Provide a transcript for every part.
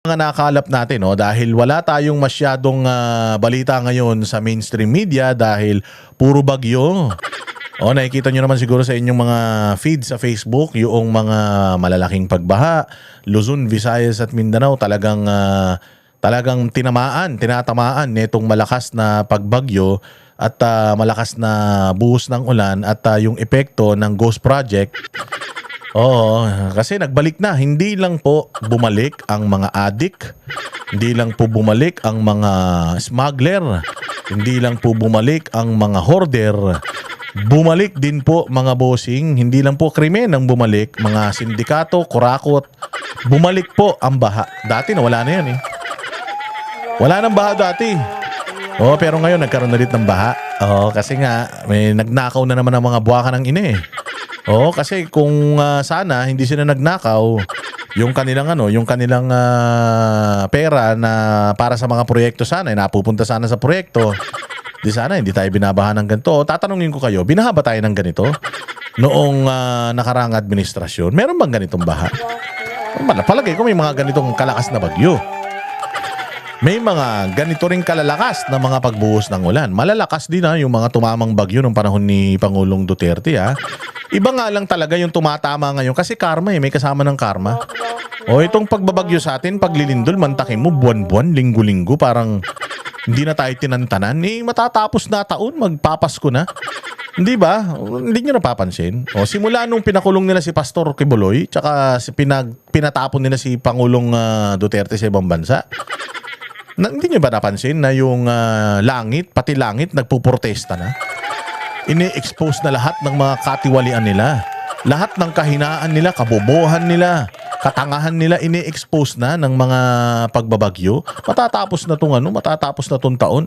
mga nakalap natin, no, dahil wala tayong masyadong balita ngayon sa mainstream media dahil puro bagyo. O, nakikita nyo naman siguro sa inyong mga feed sa Facebook yung mga malalaking pagbaha. Luzon, Visayas at Mindanao talagang tinatamaan nitong malakas na pagbagyo at malakas na buhos ng ulan at yung epekto ng Ghost Project. Oo, kasi nagbalik na. Hindi lang po bumalik ang mga adik, hindi lang po bumalik ang mga smuggler, hindi lang po bumalik ang mga hoarder. Bumalik din po mga bossing, hindi lang po krimen ang bumalik, mga sindikato, kurakot. Bumalik po ang baha. Dati na wala na yan eh. Wala nang baha dati. Oh, pero ngayon nagkaroon na ulit ng baha. Oh, kasi nga may nagnakaw na naman ang mga buwaka ng ina eh. Oh, kasi kung sana hindi sila nagnakaw, yung kanilang pera na para sa mga proyekto sana, napupunta sana sa proyekto. Di sana hindi tayo binabaha ng ganito. Tatanungin ko kayo, binaha ba tayo ng ganito noong nakaraang administrasyon? Meron bang ganitong baha? Palagay ko may mga ganitong kalakas na bagyo. May mga ganito ring kalalakas na mga pagbuhos ng ulan. Malalakas din yung mga tumamang bagyo nung panahon ni Pangulong Duterte Iba nga lang talaga yung tumatama ngayon kasi karma may kasama ng karma. O itong pagbabagyo sa atin, paglilindol, mantakin mo buwan-buwan, linggo-linggo, parang hindi na tayo tinantanan. Matatapos na taon, magpapasko na. Hindi ba? Hindi nyo napapansin. O simula nung pinakulong nila si Pastor Kibuloy, tsaka pinatapon nila si Pangulong Duterte sa ibang bansa. Hindi nyo ba napansin na yung langit, pati langit, nagpuprotesta na? Ini-expose na lahat ng mga katiwalian nila. Lahat ng kahinaan nila, kabobohan nila, katangahan nila, ini-expose na ng mga pagbabagyo. Matatapos na tong taon.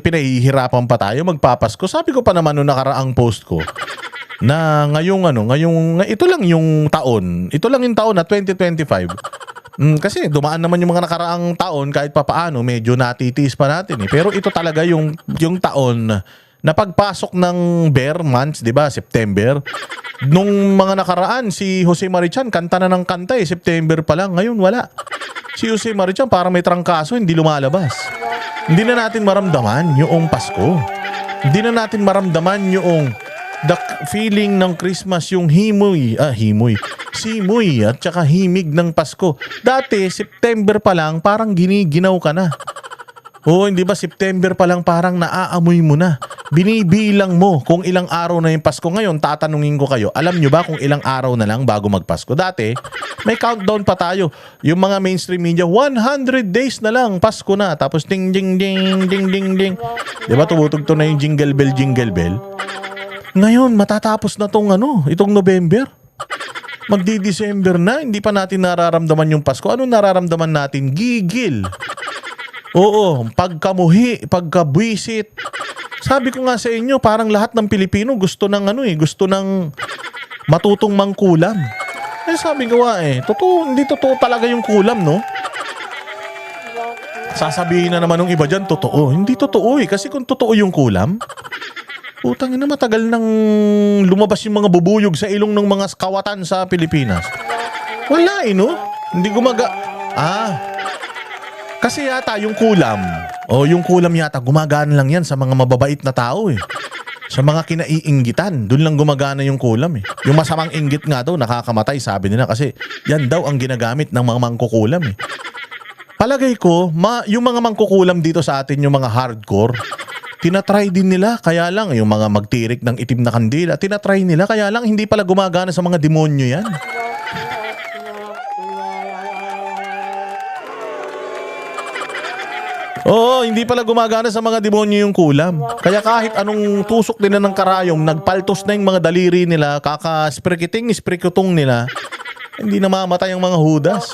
Pinahihirapan pa tayo magpapasko. Sabi ko pa naman noong nakaraang post ko na ito lang yung taon na 2025. Kasi dumaan naman yung mga nakaraang taon kahit papaano medyo natitiis pa natin Pero ito talaga yung taon na pagpasok ng bear months, 'di ba? September. Nung mga nakaraan si Jose Marichan kanta na ng kanta September pa lang. Ngayon wala. Si Jose Marichan parang may trangkaso, hindi lumalabas. Hindi na natin maramdaman yung Pasko. Hindi na natin maramdaman yung the feeling ng Christmas, yung simoy at saka himig ng Pasko. Dati, September pa lang, parang giniginaw ka na. Oo, hindi ba September pa lang parang naaamoy mo na. Binibilang mo kung ilang araw na yung Pasko. Ngayon, tatanungin ko kayo, alam nyo ba kung ilang araw na lang bago magpasko? Dati, may countdown pa tayo. Yung mga mainstream media, 100 days na lang, Pasko na. Tapos ding ding ding ding ding ding. Di ba tumutugtog na yung jingle bell, jingle bell? Ngayon, matatapos na itong November. Magdi-December na, hindi pa natin nararamdaman yung Pasko. Ano nararamdaman natin? Gigil. Oo, pagkamuhi, pagkabwisit. Sabi ko nga sa inyo, parang lahat ng Pilipino gusto ng matutong mangkulam. Sabi ko nga hindi totoo talaga yung kulam, no? Sasabihin na naman ng iba dyan, totoo. Hindi totoo kasi kung totoo yung kulam, utang na matagal nang lumabas yung mga bubuyog sa ilong ng mga kawatan sa Pilipinas. Wala no? Hindi kasi yata yung kulam yata gumagana lang yan sa mga mababait na tao Sa mga kinaiinggitan, doon lang gumagana yung kulam Yung masamang inggit nga daw, nakakamatay sabi nila kasi yan daw ang ginagamit ng mga mangkukulam Palagay ko, yung mga mangkukulam dito sa atin, yung mga hardcore, tinatry din nila, kaya lang yung mga magtirik ng itim na kandila, tinatry nila, kaya lang hindi pala gumagana sa mga demonyo yan. Oo, hindi pala gumagana sa mga demonyo yung kulam. Kaya kahit anong tusok nila ng karayom, nagpaltos na yung mga daliri nila, sprikutong nila, hindi na mamatay ang mga hudas.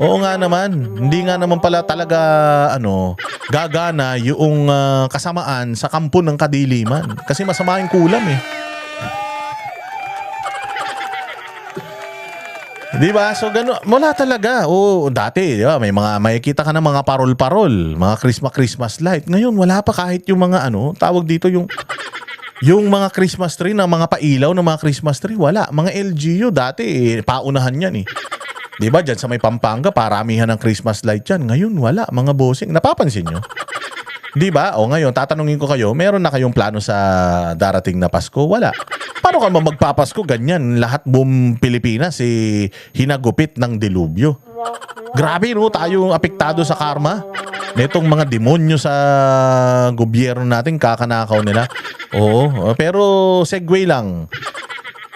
Oo nga naman, hindi nga naman pala talaga gagana yung kasamaan sa kampo ng kadiliman. Kasi masama yung kulam Di ba? So gano'n, wala talaga. Dati, di ba? Makikita ka ng mga parol-parol, mga Christmas light. Ngayon, wala pa kahit yung mga tawag dito yung mga Christmas tree, na mga pailaw ng mga Christmas tree, wala. Mga LGU dati, paunahan yan Di ba, dyan sa may Pampanga, paramihan ng Christmas light yan. Ngayon, wala, mga bossing. Napapansin nyo? Di ba? O ngayon, tatanungin ko kayo, meron na kayong plano sa darating na Pasko? Wala. Paano ka magpapasko? Ganyan, lahat buong Pilipinas, hinagupit ng dilubyo. Grabe, no? Tayo apektado sa karma. Netong mga demonyo sa gobyerno natin, kakanakaw nila. Oo, pero segue lang.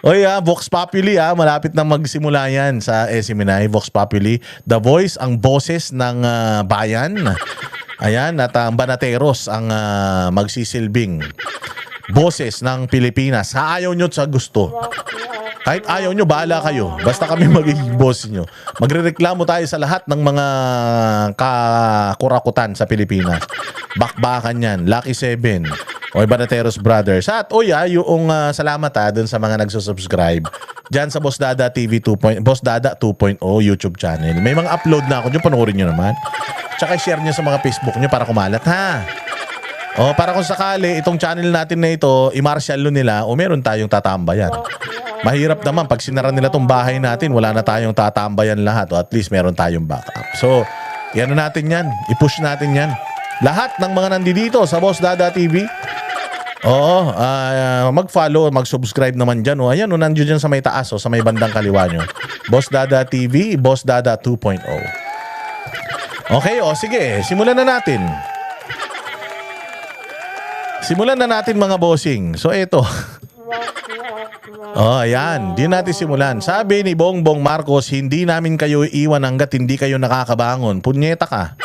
Oy, Vox Populi, malapit na magsimula yan sa SMNI. Vox Populi, the voice, ang boses ng bayan. Ayan, at ang Banateros ang magsisilbing boses ng Pilipinas. Sa ayaw nyo sa gusto. Kahit ayaw nyo, bahala kayo. Basta kami magiging boss nyo. Magrereklamo tayo sa lahat ng mga kakurakutan sa Pilipinas. Bakbakan yan. Lucky 7. O Banateros Brothers. At yung salamat dun sa mga nagsusubscribe dyan sa Boss Dada TV 2.0, Boss Dada 2.0 YouTube channel. May mga upload na ako dyan. Panoorin nyo naman. Tsaka share nyo sa mga Facebook nyo para kumalat, ha? O, para kung sakali, itong channel natin na ito, i-martial nila, o meron tayong tatambayan. Mahirap naman, pag sinara nila tong bahay natin, wala na tayong tatambayan lahat, o at least meron tayong backup. So, ano natin yan, i-push natin yan. Lahat ng mga nandito sa Boss Dada TV, oo, mag-follow, mag-subscribe naman dyan. O, ayan, nandiyo dyan sa may taas, sa may bandang kaliwa nyo. Boss Dada TV, Boss Dada 2.0. Okay, sige, simulan na natin. Simulan na natin mga bossing. So eto. Ayan, di natin simulan. Sabi ni Bongbong Marcos, hindi namin kayo iiwan hanggat hindi kayo nakakabangon. Punyeta ka.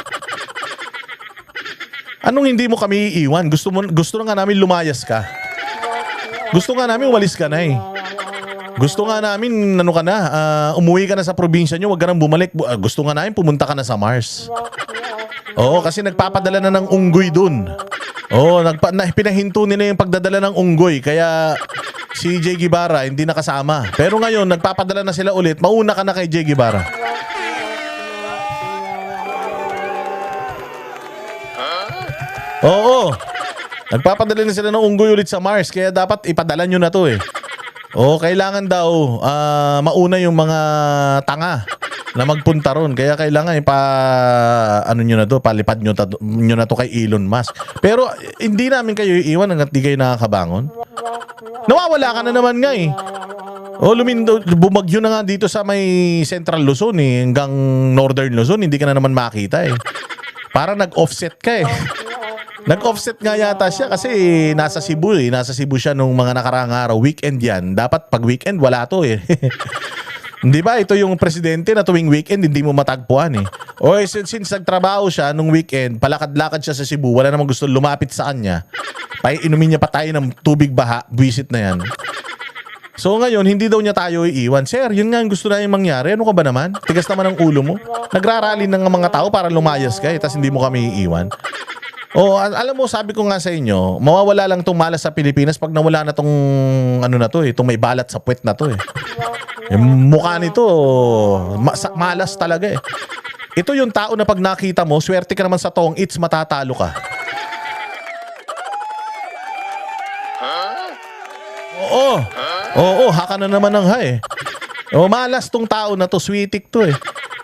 Anong hindi mo kami iiwan? Gusto na nga namin lumayas ka. Gusto nga namin walis ka na eh. Gusto nga namin umuwi ka na sa probinsya nyo, wag ka nang bumalik. Gusto nga namin pumunta ka na sa Mars. Oo, kasi nagpapadala na ng unggoy dun. Oo, pinahinto nila yung pagdadala ng unggoy. Kaya si J. Guevara hindi nakasama. Pero ngayon, nagpapadala na sila ulit. Mauna ka na kay J. Guevara. Oo. Nagpapadala na sila ng unggoy ulit sa Mars. Kaya dapat ipadala nyo na to eh. Oo, kailangan daw mauna yung mga tanga na magpunta ron. Kaya kailangan palipad nyo na to kay Elon Musk. Pero hindi namin kayo iiwan hanggat di kayo nakakabangon. Nawawala ka na naman nga eh. Bumagyo na nga dito sa may Central Luzon eh, hanggang Northern Luzon, hindi ka na naman makita eh. Parang nag-offset ka eh. Nag-offset nga yata siya kasi nasa Cebu eh. Nasa Cebu siya nung mga nakaraang araw. Weekend yan. Dapat pag weekend, wala to eh. Di ba? Ito yung presidente na tuwing weekend, hindi mo matagpuan eh. O since nagtrabaho siya nung weekend, palakad-lakad siya sa Cebu, wala namang gusto lumapit sa kanya. Inumin niya pa tayo ng tubig baha, visit na yan. So ngayon, hindi daw niya tayo iiwan. Sir, yun nga ang gusto na yung mangyari. Ano ka ba naman? Tigas naman ang ulo mo. Nagrarally ng mga tao para lumayas ka eh, tas hindi mo kami iiwan. Alam mo, sabi ko nga sa inyo, mawawala lang tong malas sa Pilipinas pag nawala na tong itong may balat sa puwet na to eh. Yung mukha nito, malas talaga eh. Ito yung tao na pag nakita mo, swerte ka naman sa tong its, matatalo ka. Oo, haka na naman ng ha eh. Malas tong tao na to, sweetik to eh.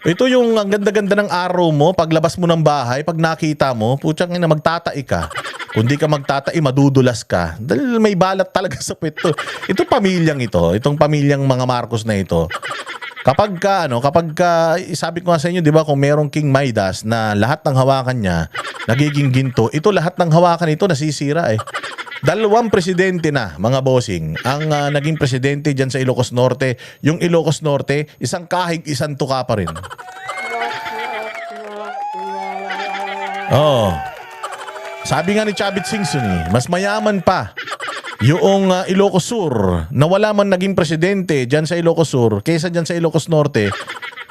Ito yung ang ganda-ganda ng araw mo, paglabas mo ng bahay, pag nakita mo, putsang ina, magtatai ka. Kung di ka magtatai, madudulas ka. Dahil may balat talaga sa puwet to. Itong pamilyang mga Marcos na ito, kapag sabi ko nga sa inyo, di ba, kung merong King Midas na lahat ng hawakan niya, nagiging ginto, ito lahat ng hawakan ito nasisira eh. 2 presidente na, mga bossing, ang naging presidente dyan sa Ilocos Norte. Yung Ilocos Norte, isang kahig, isang tuka pa rin. Sabi nga ni Chavit Singson, mas mayaman pa yung Ilocos Sur na wala man naging presidente dyan sa Ilocos Sur kaysa dyan sa Ilocos Norte,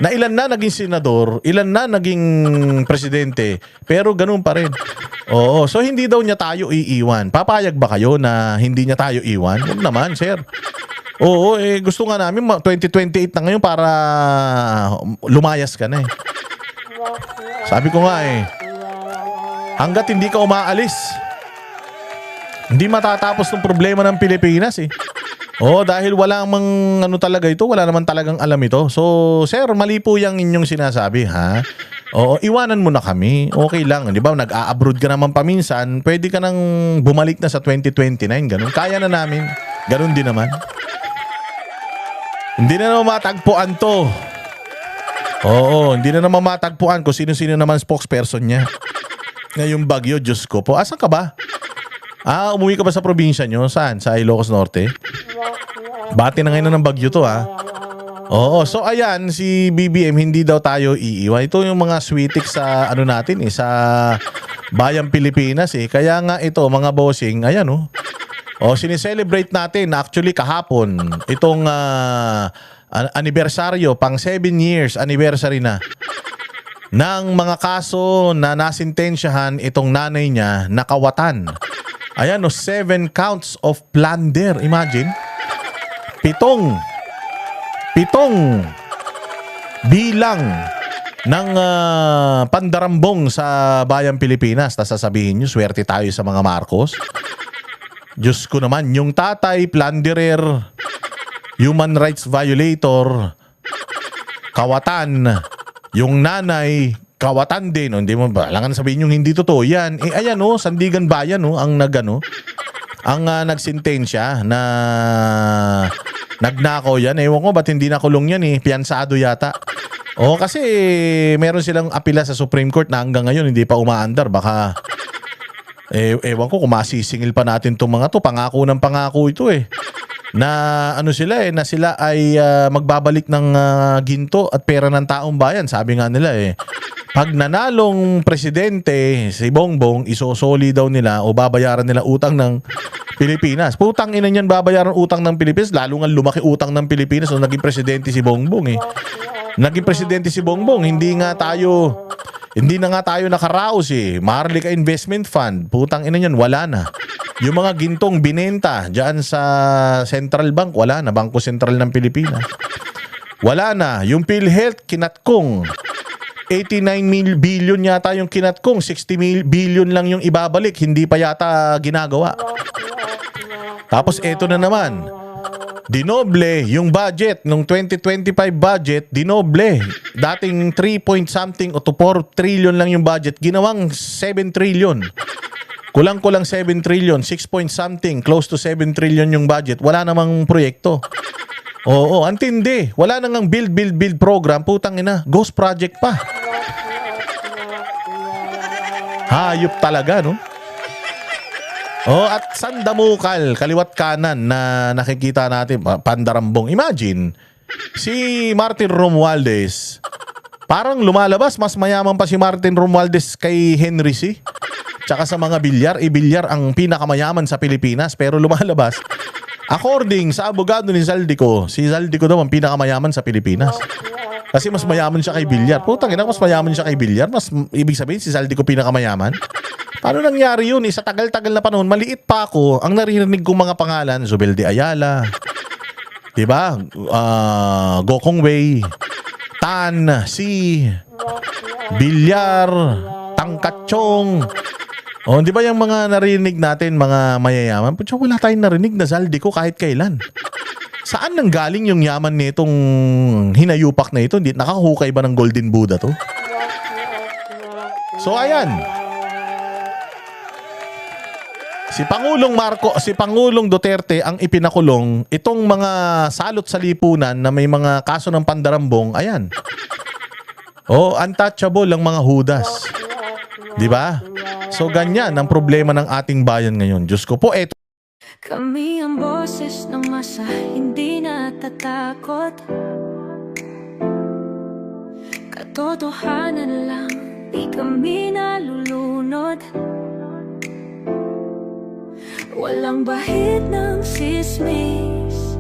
na ilan na naging senador, ilan na naging presidente, pero ganun pa rin. Oo, so hindi daw niya tayo iiwan. Papayag ba kayo na hindi niya tayo iwan? Huwag naman, sir. Oo, gusto nga namin 2028 na ngayon para lumayas ka na eh. Sabi ko nga hanggat hindi ka umaalis, hindi matatapos ng problema ng Pilipinas eh. Dahil wala mang ano talaga ito, wala naman talagang alam ito. So, sir, mali po yung inyong sinasabi, ha? Oo, iwanan mo na kami. Okay lang, 'di ba? Nag-a-abroad ka naman paminsan, pwede ka nang bumalik na sa 2029, ganun. Kaya na namin. Ganun din naman. Hindi na naman matagpuan to. Oo, hindi na naman matagpuan kung sino-sino naman spokesperson niya. Ngayong bagyo, Diyos ko po. Asan ka ba? Umuwi ka ba sa probinsya nyo? Saan? Sa Ilocos Norte? Bati na ngayon ng bagyo to, ha? Oo, so ayan, si BBM, hindi daw tayo iiwan. Ito yung mga sweetik sa ano natin sa Bayang Pilipinas Kaya nga ito, mga bossing, ayan sinicelebrate natin actually kahapon itong anibersaryo, pang 7 years anniversary na ng mga kaso na nasintensyahan itong nanay niya na kawatan. Ayan 7 counts of plunder. Imagine. Pitong bilang ng pandarambong sa Bayang Pilipinas. Tapos sasabihin nyo, swerte tayo sa mga Marcos. Diyos ko naman, yung tatay, plunderer, human rights violator, kawatan, yung nanay, kawatan din. Hindi mo ba? Alangan sabihin yung hindi totoo yan. Ayan Sandigan Bayan ang ang nagsintensya na nagnakaw yan. Ewan ko ba't hindi nakulong yan Piyansado yata. Kasi meron silang apila sa Supreme Court na hanggang ngayon hindi pa umaandar. Baka ewan ko kung masisingil pa natin itong mga to. Pangako ng pangako ito na ano sila na sila ay magbabalik ng ginto at pera ng taong bayan. Sabi nga nila pag nanalong presidente si Bongbong, isosoli daw nila o babayaran nila utang ng Pilipinas. Putang ina niyan, babayaran utang ng Pilipinas, lalo nga lumaki utang ng Pilipinas nung naging presidente si Bongbong Naging presidente si Bongbong, hindi na nga tayo nakaraos Maharlika Investment Fund, putang ina niyan, wala na. Yung mga gintong binenta diyan sa Central Bank, wala na. Bangko Sentral ng Pilipinas. Wala na. Yung PhilHealth, kinatkong. 89 billion yata yung kinatkong. 60 billion lang yung ibabalik. Hindi pa yata ginagawa. Tapos eto na naman. Dinoble yung budget nung 2025 budget, dinoble. Dating 3 point something o to 4 trillion lang yung budget, ginawang 7 trillion. Kulang-kulang 7 trillion, 6 point something, close to 7 trillion yung budget. Wala namang proyekto. Antindi. Wala nang build program, putang ina. Ghost project pa. Hayop talaga, no? At sandamukal, kaliwat kanan na nakikita natin, pandarambong. Imagine, si Martin Romualdez, parang lumalabas, mas mayaman pa si Martin Romualdez kay Henry C. Tsaka sa mga bilyar, bilyar ang pinakamayaman sa Pilipinas, pero lumalabas. According sa abogado ni Zaldico, si Zaldico daw ang pinakamayaman sa Pilipinas. Kasi mas mayaman siya kay bilyar. Putang ina, mas mayaman siya kay bilyar. Mas ibig sabihin si Zaldico pinakamayaman. Paano nangyari yun? Sa tagal-tagal na panahon, maliit pa ako, ang naririnig kong mga pangalan, Zubel de Ayala, diba? Gokong Wei, Tan, Si, Bilyar, Tangkatchong. Di ba yung mga narinig natin, mga mayayaman? Pucha, wala tayong narinig na Zaldico kahit kailan. Saan nang galing yung yaman nitong hinayupak na ito? Hindi nakahukay ba ng Golden Buddha to? So ayan. Si Pangulong Duterte ang ipinakulong. Itong mga salot sa lipunan na may mga kaso ng pandarambong, ayan. Untouchable ang mga hudas. 'Di ba? So ganyan ang problema ng ating bayan ngayon. Diyos ko po, eto. Kami ang boses ng masa, hindi natatakot. Katotohanan lang, di kami nalulunod. Walang bahid ng sismis,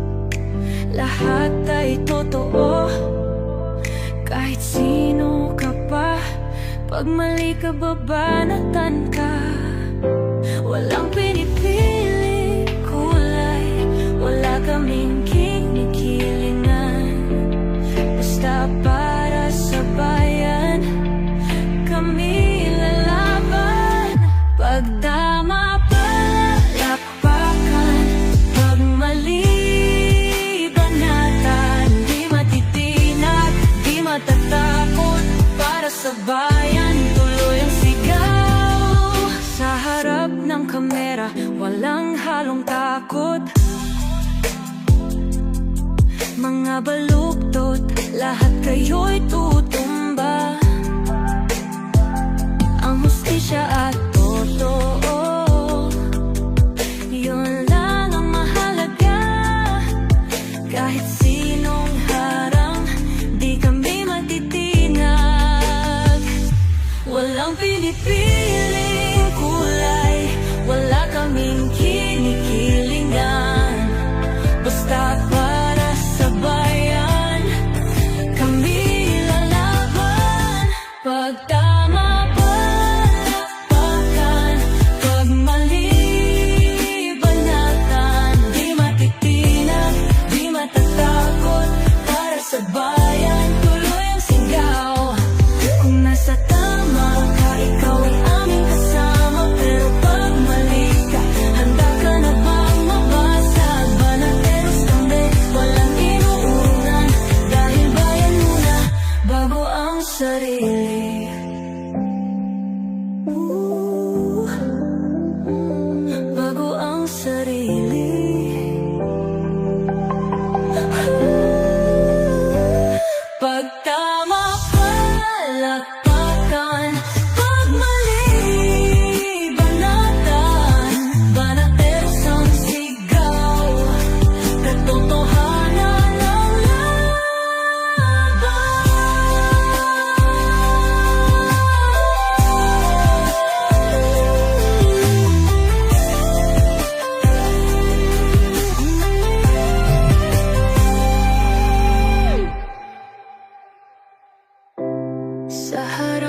lahat ay totoo. Kahit sino ka pa, pag mali ka babanatan ka. Walang pinipili kulay, wala kaming kinikilingan. Basta para sa bayan, kami lalaban. Pag tama palakpakan, pag mali sa bayan, tuloy ang sigaw. Sa harap ng kamera, walang halong takot. Mga baluktot, lahat kayo'y tutumba. Ang hustisya at totoo, yun lang ang mahalaga. Kahit sinong harang, di kami matitinag. Walang pinipiling kulay, wala kaming kinikilingan. Basta para sa bayan, kami lalaban. Pag tama palakpakan, pag mali banatan. Di matitinag, di matatakot. Para sa bayan, tuloy ang sigaw. Kung nasa tama ka, ikaw ay aming kasama. Pero pag mali ka, handa ka na bang mabasag? Banateros kami, walang inuunan. Dahil bayan muna, bago ang sarili. Bago ang sarili. Pag tama palakpakan, pag mali banatan. Banateros ang sigaw, katotohanan ang laban. Sa harap